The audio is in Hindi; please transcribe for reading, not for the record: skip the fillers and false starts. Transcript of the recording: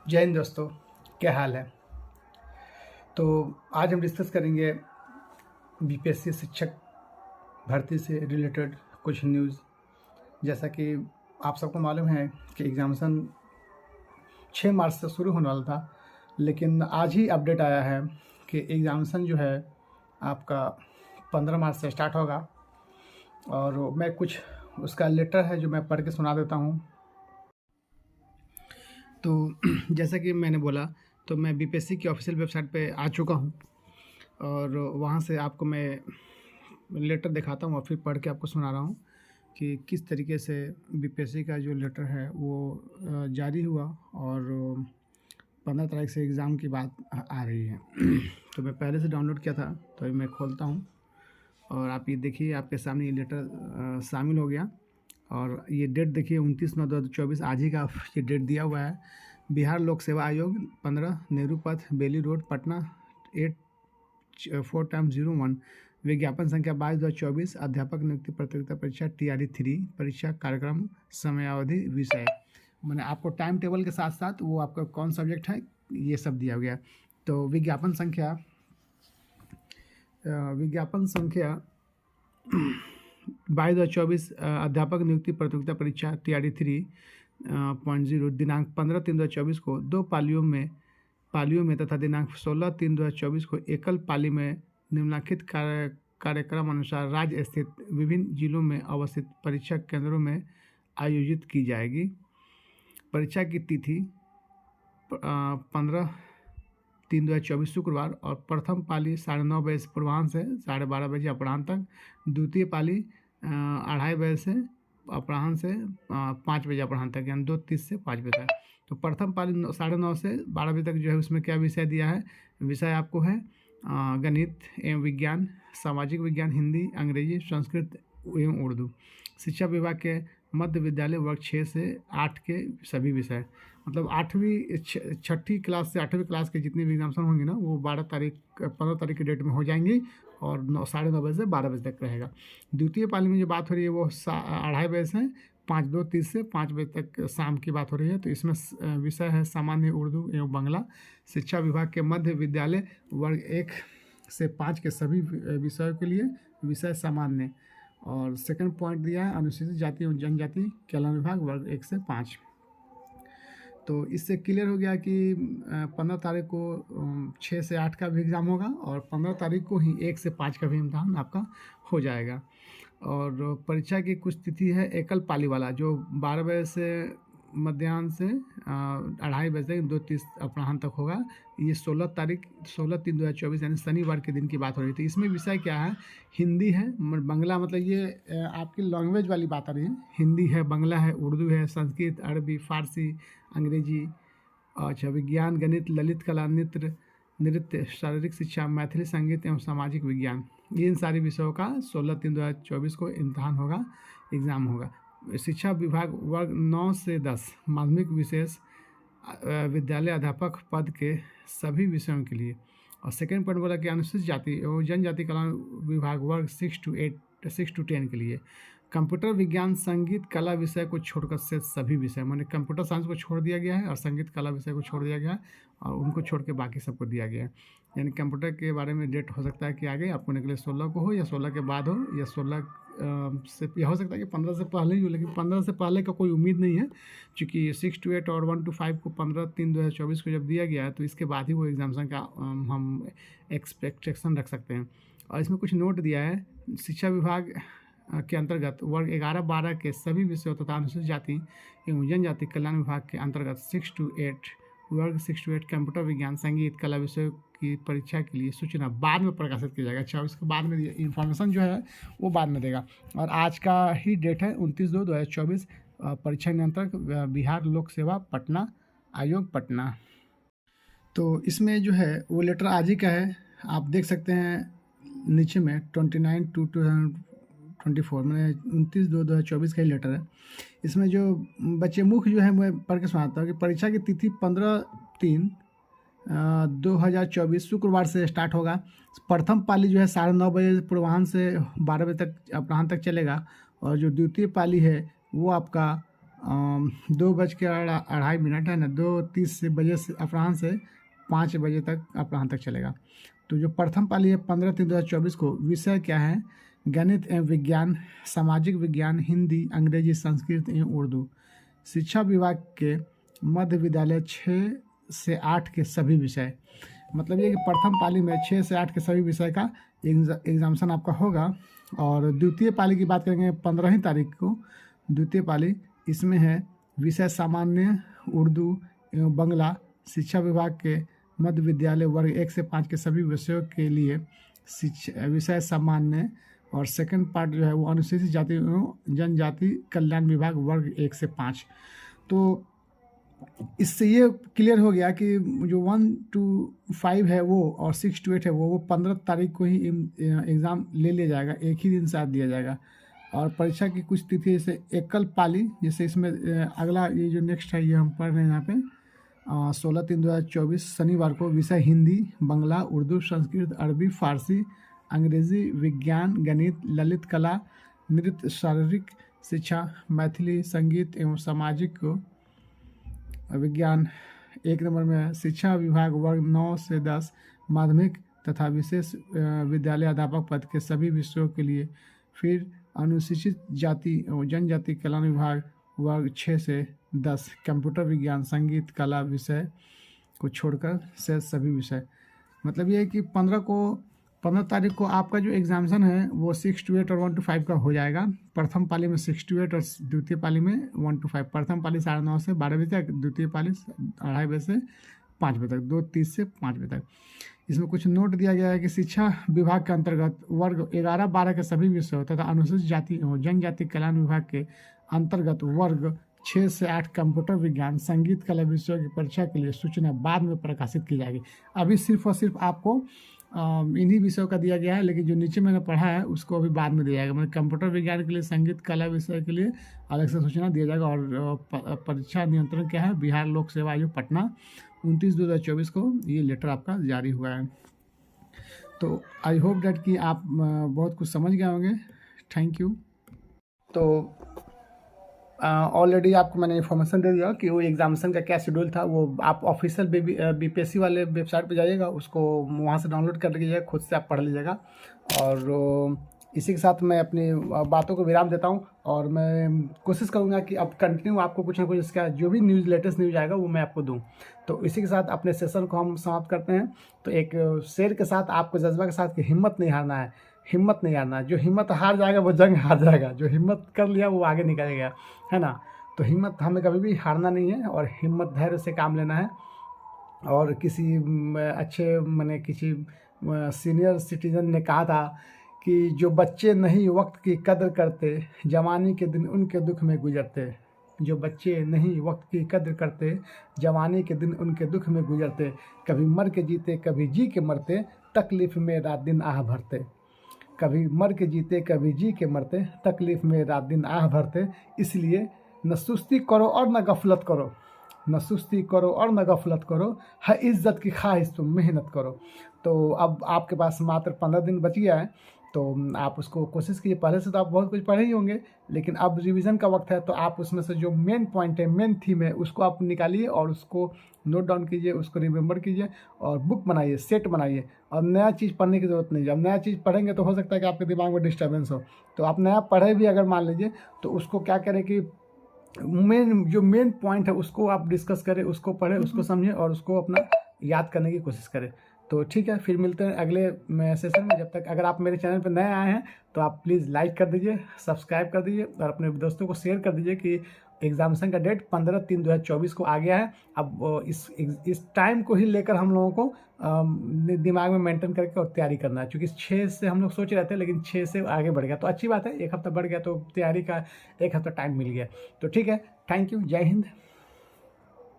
जय हिंद दोस्तों, क्या हाल है। तो आज हम डिस्कस करेंगे बीपीएससी शिक्षक भर्ती से रिलेटेड कुछ न्यूज़। जैसा कि आप सबको मालूम है कि एग्जामिनेशन 6 मार्च से शुरू होने वाला था, लेकिन आज ही अपडेट आया है कि एग्जामिनेशन जो है आपका 15 मार्च से स्टार्ट होगा। और मैं कुछ उसका लेटर है जो मैं पढ़ के सुना देता हूँ। तो जैसा कि मैंने बोला, तो मैं बीपीएससी की ऑफिशियल वेबसाइट पे आ चुका हूँ और वहाँ से आपको मैं लेटर दिखाता हूँ और फिर पढ़ के आपको सुना रहा हूँ कि किस तरीके से बीपीएससी का जो लेटर है वो जारी हुआ और 15 तारीख से एग्ज़ाम की बात आ रही है। तो मैं पहले से डाउनलोड किया था, तो अभी मैं खोलता हूँ और आप ये देखिए, आपके सामने ये लेटर शामिल हो गया। और ये डेट देखिए 29/9/2024, आज ही का ये डेट दिया हुआ है। बिहार लोक सेवा आयोग 15 नेहरू पथ, बेली रोड, पटना 84/01। विज्ञापन संख्या 22/2024। अध्यापक नियुक्ति प्रतियोगिता परीक्षा TRE 3। परीक्षा कार्यक्रम, समयावधि, विषय, मैंने आपको टाइम टेबल के साथ साथ वो आपका कौन सब्जेक्ट है ये सब दिया गया। तो विज्ञापन संख्या 22/24 अध्यापक नियुक्ति प्रतियोगिता परीक्षा TRE 3.0 दिनांक 15/3/2024 को 2 पालियों में तथा दिनांक 16/3/2024 को एकल पाली में निम्नलिखित कार्यक्रम अनुसार राज्य स्थित विभिन्न जिलों में अवस्थित परीक्षा केंद्रों में आयोजित की जाएगी। परीक्षा की तिथि 15/3/2024 शुक्रवार और प्रथम पाली 9:30 बजे से पूर्वाह्न से 12:30 बजे अपराह्न तक। द्वितीय पाली 2:30 बजे से अपराह्न से 5 बजे अपराह्न तक, यानी 2:30 से 5 बजे तक। तो प्रथम पाली 9:30 से 12 बजे तक जो है उसमें क्या विषय दिया है। विषय आपको है गणित एवं विज्ञान, सामाजिक विज्ञान, हिंदी, अंग्रेजी, संस्कृत एवं उर्दू। शिक्षा विभाग के मध्य विद्यालय वर्ग 6 से 8 के सभी विषय, मतलब 6ठी क्लास से 8वीं क्लास के जितने भी एग्जाम्सन होंगे ना, वो 15 तारीख के डेट में हो जाएंगे और 9:30 बजे से 12 बजे तक रहेगा। द्वितीय पाली में जो बात हो रही है वो 2:30 बजे से 2:30 से 5 बजे तक शाम की बात हो रही है। तो इसमें विषय है सामान्य उर्दू एवं बांग्ला। शिक्षा विभाग के मध्य विद्यालय वर्ग 1 से 5 के सभी विषयों के लिए विषय सामान्य। और सेकंड पॉइंट दिया है अनुसूचित जाति एवं जनजाति कल्याण विभाग वर्ग 1 से 5। तो इससे क्लियर हो गया कि 15 तारीख को 6 से 8 का भी एग्ज़ाम होगा और 15 तारीख को ही 1 से 5 का भी इम्तहान आपका हो जाएगा। और परीक्षा की कुछ तिथि है एकल पाली वाला, जो 12 बजे से मध्याह्न से 2:30 बजे तक 2:30 अपराह्न तक होगा। ये 16/3/2024 यानी शनिवार के दिन की बात हो रही थी। इसमें विषय क्या है, हिंदी है, बांग्ला, मतलब ये आपकी लैंग्वेज वाली बात आ रही है। हिंदी है, बांग्ला है, उर्दू है, संस्कृत, अरबी, फारसी, अंग्रेजी, अच्छा, विज्ञान, गणित, ललित कला, नृत्य, शारीरिक शिक्षा, मैथिली संगीत एवं सामाजिक विज्ञान, इन सारे विषयों का 16/3/2024 को इम्तहान होगा, एग्ज़ाम होगा। शिक्षा विभाग वर्ग 9 से 10 माध्यमिक विशेष विद्यालय अध्यापक पद के सभी विषयों के लिए। और सेकेंड पॉइंट बोला कि अनुसूचित जाति एवं जनजाति कल्याण विभाग वर्ग 6 to 10 के लिए। कंप्यूटर विज्ञान, संगीत, कला विषय को छोड़कर से सभी विषय, मैंने कंप्यूटर साइंस को छोड़ दिया गया है और संगीत कला विषय को छोड़ दिया गया है और उनको छोड़ के बाकी सबको दिया गया है। यानी कंप्यूटर के बारे में डेट हो सकता है कि आगे आपको निकले 16 को हो या 16 के बाद हो या 16 से, यह हो सकता है कि 15 से पहले ही हो, लेकिन 15 से पहले का कोई उम्मीद नहीं है, क्योंकि 6 to 8 और 1 to 5 को 15/3/2024 को जब दिया गया है तो इसके बाद ही वो एग्जामिनेशन का हम एक्सपेक्टेशन रख सकते हैं। और इसमें कुछ नोट दिया है। शिक्षा विभाग के अंतर्गत वर्ग 11-12 के सभी विषयों तथा अनुसूचित जाति एवं जनजाति कल्याण विभाग के अंतर्गत 6 to 8 वर्ग 6 to 8 कंप्यूटर विज्ञान, संगीत, कला विषयों की परीक्षा के लिए सूचना बाद में प्रकाशित की जाएगा। अच्छा, उसके बाद में इन्फॉर्मेशन जो है वो बाद में देगा। और आज का ही डेट है 29/2/2024। परीक्षा नियंत्रक बिहार लोक सेवा पटना आयोग, पटना। तो इसमें जो है वो लेटर आज ही का है, आप देख सकते हैं नीचे में 29/2/2024, मैंने 29/2/2024 का ही लेटर है। इसमें जो बच्चे मुख्य जो है मैं पढ़ के सुनाता हूँ कि परीक्षा की तिथि 15/3/2024 शुक्रवार से स्टार्ट होगा। प्रथम पाली जो है 9:30 बजे पूर्वाह्न से 12 बजे तक अपराह्न तक चलेगा। और जो द्वितीय पाली है वो आपका 2:02 है ना, 2:30 से बजे से अपराह्न से 5 बजे तक अपराह्न तक चलेगा। तो जो प्रथम पाली है 15/3/2024 को, विषय क्या है? गणित एवं विज्ञान, सामाजिक विज्ञान, हिंदी, अंग्रेजी, संस्कृत एवं उर्दू। शिक्षा विभाग के मध्य विद्यालय 6 से 8 के सभी विषय, मतलब ये कि प्रथम पाली में 6 से 8 के सभी विषय का एग्जामिनेशन आपका होगा। और द्वितीय पाली की बात करेंगे 15 तारीख को, द्वितीय पाली इसमें है विषय सामान्य, उर्दू एवं बंगला। शिक्षा विभाग के मध्य विद्यालय वर्ग 1 से 5 के सभी विषयों के लिए विषय सामान्य, और सेकंड पार्ट जो है वो अनुसूचित जाति एवं जनजाति कल्याण विभाग वर्ग 1 से 5। तो इससे ये क्लियर हो गया कि जो 1 to 5 है वो और 6 to 8 है वो 15 तारीख को ही एग्ज़ाम ले लिया जाएगा, एक ही दिन साथ दिया जाएगा। और परीक्षा की कुछ तिथि जैसे एकल पाली, जैसे इसमें अगला ये जो नेक्स्ट है ये हम पढ़ रहे हैं यहाँ पे 16/3/2024 शनिवार को, विषय हिंदी, बंगला, उर्दू, संस्कृत, अरबी, फारसी, अंग्रेजी, विज्ञान, गणित, ललित कला, नृत्य, शारीरिक शिक्षा, मैथिली, संगीत एवं सामाजिक विज्ञान। 1 नंबर में है शिक्षा विभाग वर्ग 9 से 10 माध्यमिक तथा विशेष विद्यालय अध्यापक पद के सभी विषयों के लिए। फिर अनुसूचित जाति एवं जनजाति कल्याण विभाग वर्ग 6 से 10 कंप्यूटर विज्ञान, संगीत, कला विषय को छोड़कर से सभी विषय। मतलब ये है कि 15 तारीख को आपका जो एग्जामिनेशन है वो 6 to 8 और 1 to 5 का हो जाएगा। प्रथम पाली में 6 to 8 और द्वितीय पाली में 1 to 5। प्रथम पाली 9:30 से 12 बजे तक, द्वितीय पाली 2:30 बजे से 5 बजे तक, 2:30 से 5 बजे तक। इसमें कुछ नोट दिया गया है कि शिक्षा विभाग के अंतर्गत वर्ग 11-12 के सभी विषयों तथा अनुसूचित जाति एवं जनजाति कल्याण विभाग के अंतर्गत वर्ग 6 से 8 कंप्यूटर विज्ञान, संगीत, कला विषयों की परीक्षा के लिए सूचना बाद में प्रकाशित की जाएगी। अभी सिर्फ और सिर्फ आपको इन्हीं विषयों का दिया गया है, लेकिन जो नीचे मैंने पढ़ा है उसको अभी बाद में दिया जाएगा। मतलब कंप्यूटर विज्ञान के लिए, संगीत, कला विषय के लिए अलग से सूचना दिया जाएगा। और परीक्षा नियंत्रण क्या है? बिहार लोक सेवा आयोग पटना 29/2/2024 को ये लेटर आपका जारी हुआ है। तो आई होप डैट कि आप बहुत कुछ समझ गए होंगे। Thank you. तो ऑलरेडी आपको मैंने इन्फॉर्मेशन दे दिया कि वो एग्जामिनेशन का क्या शेड्यूल था। वो आप ऑफिशियल बीपीएससी वाले वेबसाइट पे जाइएगा, उसको वहाँ से डाउनलोड कर लीजिएगा, खुद से आप पढ़ लीजिएगा। और इसी के साथ मैं अपनी बातों को विराम देता हूँ, और मैं कोशिश करूँगा कि अब कंटिन्यू आपको कुछ ना कुछ इसका जो भी न्यूज़, लेटेस्ट न्यूज़ आएगा वो मैं आपको दूँ। तो इसी के साथ अपने सेशन को हम समाप्त करते हैं। तो एक शेर के साथ, आपको जज्बा के साथ कि हिम्मत नहीं हारना है, हिम्मत नहीं हारना। जो हिम्मत हार जाएगा वो जंग हार जाएगा, जो हिम्मत कर लिया वो आगे निकल गया, है ना। तो हिम्मत हमें कभी भी हारना नहीं है, और हिम्मत धैर्य से काम लेना है। और किसी अच्छे मैंने किसी सीनियर सिटीजन ने कहा था कि जो बच्चे नहीं वक्त की कदर करते, जवानी के दिन उनके दुख में गुजरते। जो बच्चे नहीं वक्त की कदर करते, जवानी के दिन उनके दुख में गुजरते। कभी मर के जीते, कभी जी के मरते, तकलीफ़ में रात दिन आह भरते। कभी मर के जीते, कभी जी के मरते, तकलीफ़ में रात दिन आह भरते। इसलिए न सुस्ती करो और न गफलत करो, न सुस्ती करो और न गफलत करो, है इज़्ज़त की ख्वाहिश तुम मेहनत करो। तो अब आपके पास मात्र 15 दिन बच गया है, तो आप उसको कोशिश कीजिए। पहले से तो आप बहुत कुछ पढ़े ही होंगे, लेकिन अब रिवीजन का वक्त है, तो आप उसमें से जो मेन पॉइंट है, मेन थीम है, उसको आप निकालिए और उसको नोट डाउन कीजिए, उसको रिमेंबर कीजिए, और बुक बनाइए, सेट बनाइए। और नया चीज़ पढ़ने की ज़रूरत नहीं है। जब नया चीज़ पढ़ेंगे तो हो सकता है कि आपके दिमाग में डिस्टर्बेंस हो। तो आप नया पढ़े भी अगर मान लीजिए, तो उसको क्या करें कि जो मेन पॉइंट है उसको आप डिस्कस करें, उसको पढ़ें, उसको समझें, और उसको अपना याद करने की कोशिश करें। तो ठीक है, फिर मिलते हैं अगले सेशन में। जब तक अगर आप मेरे चैनल पर नए आए हैं तो आप प्लीज़ लाइक कर दीजिए, सब्सक्राइब कर दीजिए, और अपने दोस्तों को शेयर कर दीजिए कि एग्जामिनेशन का डेट 15/3/2024 को आ गया है। अब इस टाइम को ही लेकर हम लोगों को दिमाग में मेंटेन करके और तैयारी करना है। क्योंकि 6 से हम लोग सोच रहे थे, लेकिन 6 से आगे बढ़ गया तो अच्छी बात है। 1 हफ्ता बढ़ गया तो तैयारी का 1 हफ्ता टाइम मिल गया। तो ठीक है, थैंक यू, जय हिंद।